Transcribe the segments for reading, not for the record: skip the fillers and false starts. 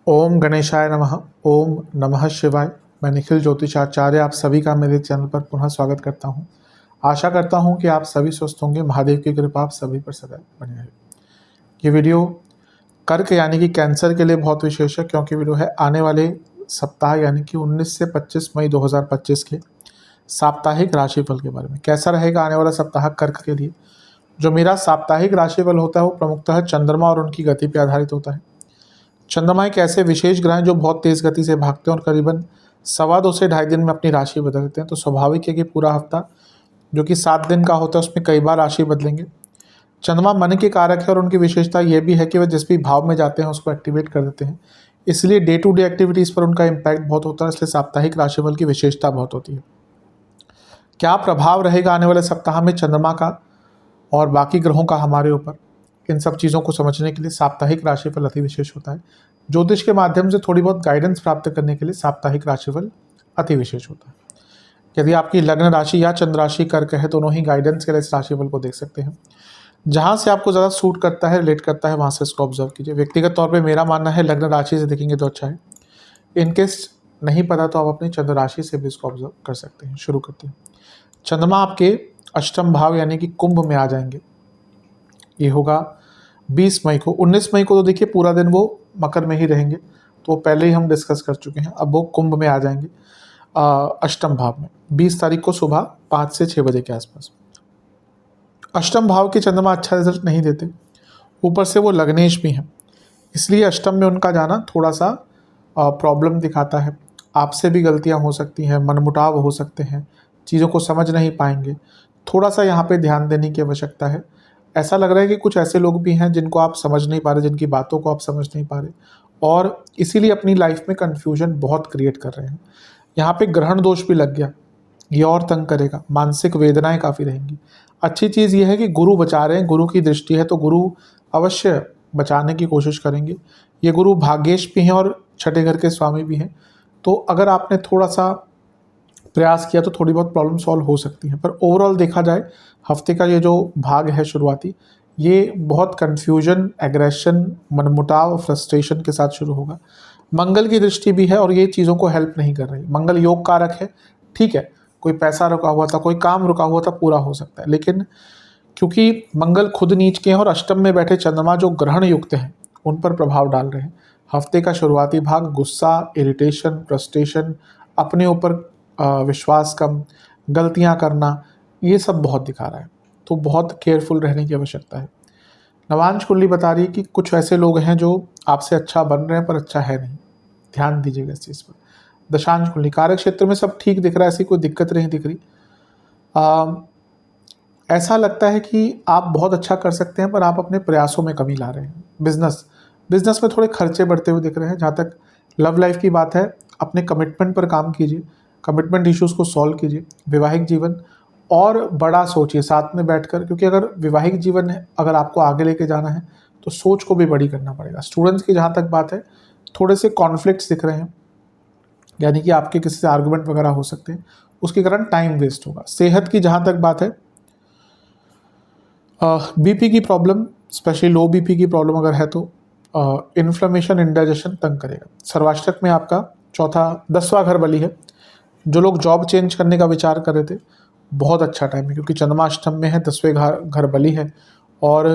ओम गणेशाय नमः। ओम नमः शिवाय। मैं निखिल ज्योतिषाचार्य आप सभी का मेरे चैनल पर पुनः स्वागत करता हूं। आशा करता हूं कि आप सभी स्वस्थ होंगे। महादेव की कृपा आप सभी पर सदैव बनी रहे। ये वीडियो कर्क यानी कि कैंसर के लिए बहुत विशेष है, क्योंकि वीडियो है आने वाले सप्ताह यानी कि 19 से 25 मई 2025 के साप्ताहिक राशिफल के बारे में। कैसा रहेगा आने वाला सप्ताह कर्क के लिए। जो मेरा साप्ताहिक राशिफल होता है वो प्रमुखतः चंद्रमा और उनकी गति पर आधारित होता है। चंद्रमा एक ऐसे विशेष ग्रह हैं जो बहुत तेज गति से भागते हैं और करीबन 2.25 से 2.5 दिन में अपनी राशि बदलते हैं। तो स्वाभाविक है कि पूरा हफ्ता जो कि 7 दिन का होता है उसमें कई बार राशि बदलेंगे। चंद्रमा मन के कारक है और उनकी विशेषता यह भी है कि वह जिस भी भाव में जाते हैं उसको एक्टिवेट कर देते हैं, इसलिए डे टू डे एक्टिविटीज़ पर उनका इम्पैक्ट बहुत होता है। इसलिए साप्ताहिक राशिफल की विशेषता बहुत होती है। क्या प्रभाव रहेगा आने वाले सप्ताह में चंद्रमा का और बाकी ग्रहों का हमारे ऊपर, इन सब चीज़ों को समझने के लिए साप्ताहिक राशिफल अति विशेष होता है। ज्योतिष के माध्यम से थोड़ी बहुत गाइडेंस प्राप्त करने के लिए साप्ताहिक राशिफल अति विशेष होता है। यदि आपकी लग्न राशि या चंद्र राशि कर्क है, दोनों ही गाइडेंस के लिए इस राशिफल को देख सकते हैं। जहाँ से आपको ज़्यादा सूट करता है, रिलेट करता है, वहाँ से इसको ऑब्जर्व कीजिए। व्यक्तिगत तौर पे मेरा मानना है लग्न राशि से देखेंगे तो अच्छा है। इनकेस नहीं पता तो आप अपनी चंद्र राशि से भी इसको ऑब्जर्व कर सकते हैं। शुरू करते हैं। चंद्रमा आपके अष्टम भाव यानी कि कुंभ में आ जाएंगे। ये होगा 20 मई को। 19 मई को तो देखिए पूरा दिन वो मकर में ही रहेंगे, तो पहले ही हम डिस्कस कर चुके हैं। अब वो कुंभ में आ जाएंगे अष्टम भाव में 20 तारीख को सुबह 5 से 6 बजे के आसपास। अष्टम भाव के चंद्रमा अच्छा रिजल्ट नहीं देते, ऊपर से वो लग्नेश भी हैं, इसलिए अष्टम में उनका जाना थोड़ा सा प्रॉब्लम दिखाता है। आपसे भी गलतियां हो सकती हैं, मनमुटाव हो सकते हैं, चीज़ों को समझ नहीं पाएंगे। थोड़ा सा यहाँ पे ध्यान देने की आवश्यकता है। ऐसा लग रहा है कि कुछ ऐसे लोग भी हैं जिनको आप समझ नहीं पा रहे, जिनकी बातों को आप समझ नहीं पा रहे, और इसीलिए अपनी लाइफ में कन्फ्यूजन बहुत क्रिएट कर रहे हैं। यहाँ पे ग्रहण दोष भी लग गया, ये और तंग करेगा। मानसिक वेदनाएं काफ़ी रहेंगी। अच्छी चीज़ ये है कि गुरु बचा रहे हैं, गुरु की दृष्टि है, तो गुरु अवश्य बचाने की कोशिश करेंगे। ये गुरु भाग्येश भी हैं और छठे घर के स्वामी भी हैं, तो अगर आपने थोड़ा सा प्रयास किया तो थोड़ी बहुत प्रॉब्लम सॉल्व हो सकती है। पर ओवरऑल देखा जाए हफ्ते का ये जो भाग है शुरुआती, ये बहुत कन्फ्यूजन, एग्रेशन, मनमुटाव, फ्रस्ट्रेशन के साथ शुरू होगा। मंगल की दृष्टि भी है और ये चीज़ों को हेल्प नहीं कर रही। मंगल योग कारक है, ठीक है, कोई पैसा रुका हुआ था, कोई काम रुका हुआ था, पूरा हो सकता है। लेकिन क्योंकि मंगल खुद नीच के हैं और अष्टम में बैठे चंद्रमा जो ग्रहण युक्त हैं उन पर प्रभाव डाल रहे हैं, हफ्ते का शुरुआती भाग गुस्सा, इरिटेशन, फ्रस्ट्रेशन, अपने ऊपर विश्वास कम, गलतियां करना, ये सब बहुत दिखा रहा है। तो बहुत केयरफुल रहने की आवश्यकता है। नवांश कुंडली बता रही है कि कुछ ऐसे लोग हैं जो आपसे अच्छा बन रहे हैं पर अच्छा है नहीं। ध्यान दीजिएगा इस चीज़ पर। दशांश कुंडली कार्य क्षेत्र में सब ठीक दिख रहा है, ऐसी कोई दिक्कत नहीं दिख रही। ऐसा लगता है कि आप बहुत अच्छा कर सकते हैं पर आप अपने प्रयासों में कमी ला रहे हैं। बिजनेस में थोड़े खर्चे बढ़ते हुए दिख रहे हैं। जहाँ तक लव लाइफ की बात है, अपने कमिटमेंट पर काम कीजिए, कमिटमेंट इश्यूज़ को सॉल्व कीजिए। वैवाहिक जीवन और बड़ा सोचिए साथ में बैठकर, क्योंकि अगर वैवाहिक जीवन अगर आपको आगे लेके जाना है तो सोच को भी बड़ी करना पड़ेगा। स्टूडेंट्स की जहाँ तक बात है, थोड़े से कॉन्फ्लिक्ट्स दिख रहे हैं, यानी कि आपके किसी से आर्गुमेंट वगैरह हो सकते हैं, उसके कारण टाइम वेस्ट होगा। सेहत की जहाँ तक बात है, बीपी की प्रॉब्लम, स्पेशली लो बीपी की प्रॉब्लम अगर है तो इन्फ्लेमेशन, इंडाइजेशन तंग करेगा। सर्वाष्टक में आपका 10वां घर बली है। जो लोग जॉब चेंज करने का विचार कर रहे थे, बहुत अच्छा टाइम है, क्योंकि चंद्रमा अष्टम में है, 10वें घर बली है, और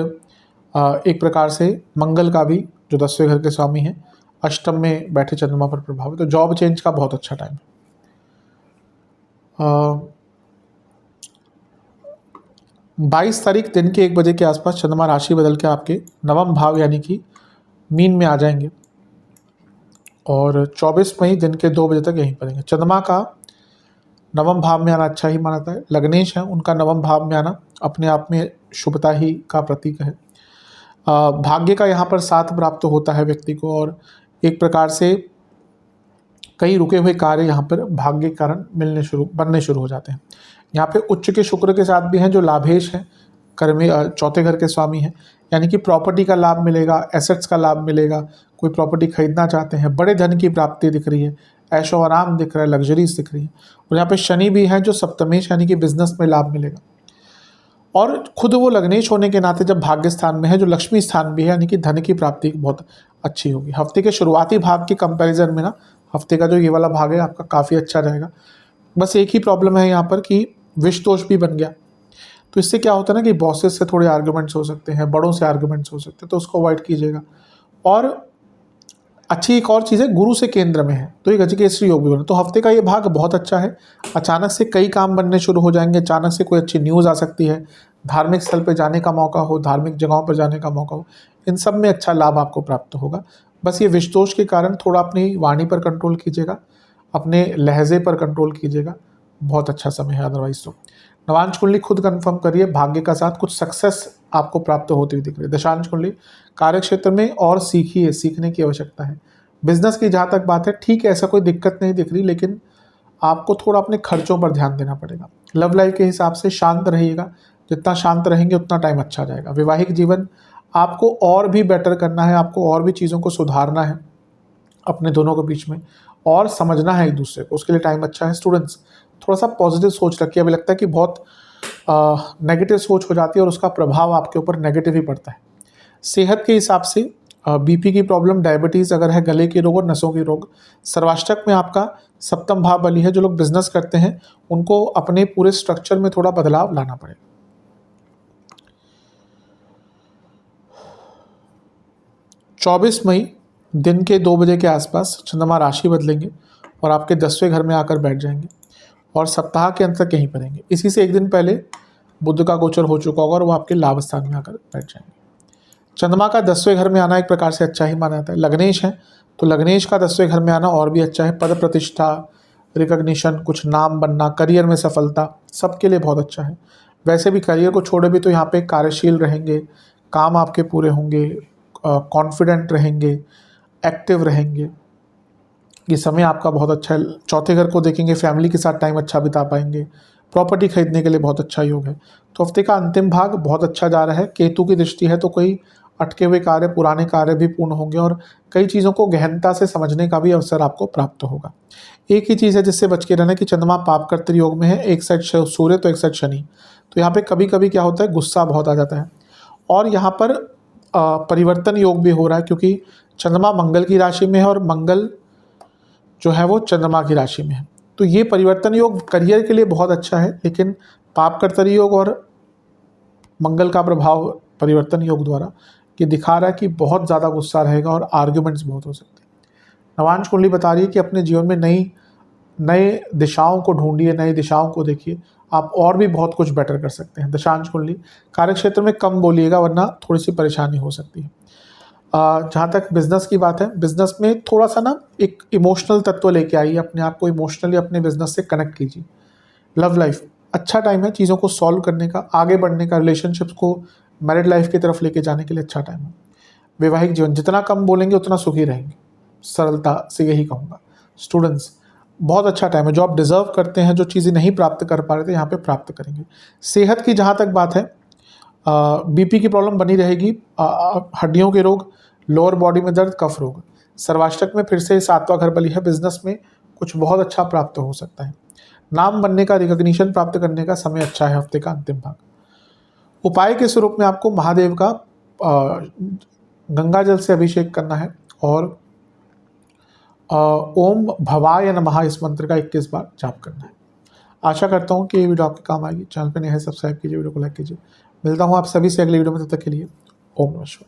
एक प्रकार से मंगल का भी जो 10वें घर के स्वामी हैं अष्टम में बैठे चंद्रमा पर प्रभाव है। तो जॉब चेंज का बहुत अच्छा टाइम है। 22 तारीख दिन के 1 बजे के आसपास चंद्रमा राशि बदल के आपके नवम भाव यानी कि मीन में आ जाएंगे, और 24 मई दिन के 2 बजे तक यहीं पर रहेंगे। चंद्रमा का नवम भाव में आना अच्छा ही माना है। लग्नेश है, उनका नवम भाव में आना अपने आप में शुभता ही का प्रतीक है। भाग्य का यहाँ पर साथ प्राप्त होता है व्यक्ति को, और एक प्रकार से कई रुके हुए कार्य यहाँ पर भाग्य के कारण बनने शुरू हो जाते हैं। यहाँ पे उच्च के शुक्र के साथ भी हैं जो लाभेश हैं, कर्मे चौथे घर के स्वामी हैं, यानी कि प्रॉपर्टी का लाभ मिलेगा, एसेट्स का लाभ मिलेगा। कोई प्रॉपर्टी खरीदना चाहते हैं, बड़े धन की प्राप्ति दिख रही है, ऐशो आराम दिख रहा है, लग्जरीज दिख रही है। और यहाँ पे शनि भी है जो सप्तमेश, यानी कि बिजनेस में लाभ मिलेगा। और खुद वो लग्नेश होने के नाते जब भाग्य स्थान में है, जो लक्ष्मी स्थान भी है, यानी कि धन की प्राप्ति बहुत अच्छी होगी। हफ्ते के शुरुआती भाग के कंपैरिजन में ना हफ्ते का जो ये वाला भाग है आपका काफ़ी अच्छा रहेगा। बस एक ही प्रॉब्लम है यहाँ पर कि विष दोष भी बन गया, तो इससे क्या होता है ना कि बॉसेस से थोड़े आर्गुमेंट्स हो सकते हैं, बड़ों से आर्गुमेंट्स हो सकते हैं, तो उसको अवॉइड कीजिएगा। और अच्छी एक और चीज़ है, गुरु से केंद्र में है तो ये गजकेसरी योग भी बने, तो हफ्ते का ये भाग बहुत अच्छा है। अचानक से कई काम बनने शुरू हो जाएंगे, अचानक से कोई अच्छी न्यूज़ आ सकती है, धार्मिक स्थल पर जाने का मौका हो, धार्मिक जगहों पर जाने का मौका हो, इन सब में अच्छा लाभ आपको प्राप्त होगा। बस ये विष दोष के कारण थोड़ा अपनी वाणी पर कंट्रोल कीजिएगा, अपने लहजे पर कंट्रोल कीजिएगा, बहुत अच्छा समय है। अदरवाइज तो नवांश कुंडली खुद कंफर्म करिए, भाग्य का साथ कुछ सक्सेस आपको प्राप्त होती हुई दिख रही है। दशांश कुंडली कार्य क्षेत्र में और सीखिए, सीखने की आवश्यकता है। बिजनेस की जहाँ तक बात है ठीक है, ऐसा कोई दिक्कत नहीं दिख रही, लेकिन आपको थोड़ा अपने खर्चों पर ध्यान देना पड़ेगा। लव लाइफ के हिसाब से शांत रहिएगा, जितना शांत रहेंगे उतना टाइम अच्छा जाएगा। वैवाहिक जीवन आपको और भी बेटर करना है, आपको और भी चीज़ों को सुधारना है अपने दोनों के बीच में, और समझना है एक दूसरे को, उसके लिए टाइम अच्छा है। स्टूडेंट्स थोड़ा सा पॉजिटिव सोच रखिए, अभी लगता है कि बहुत नेगेटिव सोच हो जाती है और उसका प्रभाव आपके ऊपर नेगेटिव ही पड़ता है। सेहत के हिसाब से बीपी की प्रॉब्लम, डायबिटीज़ अगर है, गले के रोग और नसों के रोग। सर्वाष्टक में आपका सप्तम भाव बली है, जो लोग बिजनेस करते हैं उनको अपने पूरे स्ट्रक्चर में थोड़ा बदलाव लाना पड़ेगा। 24 मई दिन के 2 बजे के आसपास चंद्रमा राशि बदलेंगे और आपके 10वें घर में आकर बैठ जाएंगे और सप्ताह के अंत तक यहीं पर रहेंगे। इसी से एक दिन पहले बुध का गोचर हो चुका होगा और वो आपके लाभ स्थान में आकर बैठ जाएंगे। चंद्रमा का 10वें घर में आना एक प्रकार से अच्छा ही माना जाता है। लग्नेश है तो लग्नेश का 10वें घर में आना और भी अच्छा है। पद प्रतिष्ठा, रिकॉग्निशन, कुछ नाम बनना, करियर में सफलता, सबके लिए बहुत अच्छा है। वैसे भी करियर को छोड़े भी तो यहाँ पे कार्यशील रहेंगे, काम आपके पूरे होंगे, कॉन्फिडेंट रहेंगे, एक्टिव रहेंगे, ये समय आपका बहुत अच्छा है। चौथे घर को देखेंगे, फैमिली के साथ टाइम अच्छा बिता पाएंगे, प्रॉपर्टी खरीदने के लिए बहुत अच्छा योग है। तो हफ्ते का अंतिम भाग बहुत अच्छा जा रहा है। केतु की दृष्टि है तो कोई अटके हुए कार्य, पुराने कार्य भी पूर्ण होंगे और कई चीज़ों को गहनता से समझने का भी अवसर आपको प्राप्त होगा। एक ही चीज़ है जिससे बच के रहना कि चंद्रमा पापकर्तृ योग में है, एक साइड सूर्य तो एक साइड शनि, तो यहाँ पे कभी कभी क्या होता है, गुस्सा बहुत आ जाता है। और यहाँ पर परिवर्तन योग भी हो रहा है क्योंकि चंद्रमा मंगल की राशि में है और मंगल जो है वो चंद्रमा की राशि में है, तो ये परिवर्तन योग करियर के लिए बहुत अच्छा है। लेकिन पापकर्तरी योग और मंगल का प्रभाव परिवर्तन योग द्वारा ये दिखा रहा है कि बहुत ज़्यादा गुस्सा रहेगा और आर्ग्यूमेंट्स बहुत हो सकते हैं। नवांश कुंडली बता रही है कि अपने जीवन में नए दिशाओं को ढूंढिए, नई दिशाओं को देखिए, आप और भी बहुत कुछ बेटर कर सकते हैं। दशांश कुंडली कार्य क्षेत्र में कम बोलिएगा वरना थोड़ी सी परेशानी हो सकती है। जहाँ तक बिज़नेस की बात है, बिज़नेस में थोड़ा सा ना एक इमोशनल तत्व लेके आइए, अपने आप को इमोशनली अपने बिज़नेस से कनेक्ट कीजिए। लव लाइफ अच्छा टाइम है चीज़ों को सॉल्व करने का, आगे बढ़ने का, रिलेशनशिप्स को मैरिड लाइफ की तरफ लेके जाने के लिए अच्छा टाइम है। वैवाहिक जीवन जितना कम बोलेंगे उतना सुखी रहेंगे, सरलता से यही कहूँगा। स्टूडेंट्स बहुत अच्छा टाइम है, जो आप डिज़र्व करते हैं, जो चीज़ें नहीं प्राप्त कर पा रहे थे यहाँ पे प्राप्त करेंगे। सेहत की जहाँ तक बात है, बीपी की प्रॉब्लम बनी रहेगी, हड्डियों के रोग, लोअर बॉडी में दर्द, कफ रोग। सर्वाष्टक में फिर से 7वां घर बली है, बिजनेस में कुछ बहुत अच्छा प्राप्त हो सकता है। नाम बनने का, रिकॉग्निशन प्राप्त करने का समय अच्छा है हफ्ते का अंतिम भाग। उपाय के स्वरूप में आपको महादेव का गंगा जल से अभिषेक करना है और ओम भवाय नमः इस मंत्र का 21 बार जाप करना है। आशा करता हूँ कि ये वीडियो आपके काम आएगी। चैनल पर नए हैं, सब्सक्राइब कीजिए, वीडियो को लाइक कीजिए। मिलता हूँ आप सभी से अगली वीडियो में, तब तक के लिए ओम नमः शिवाय।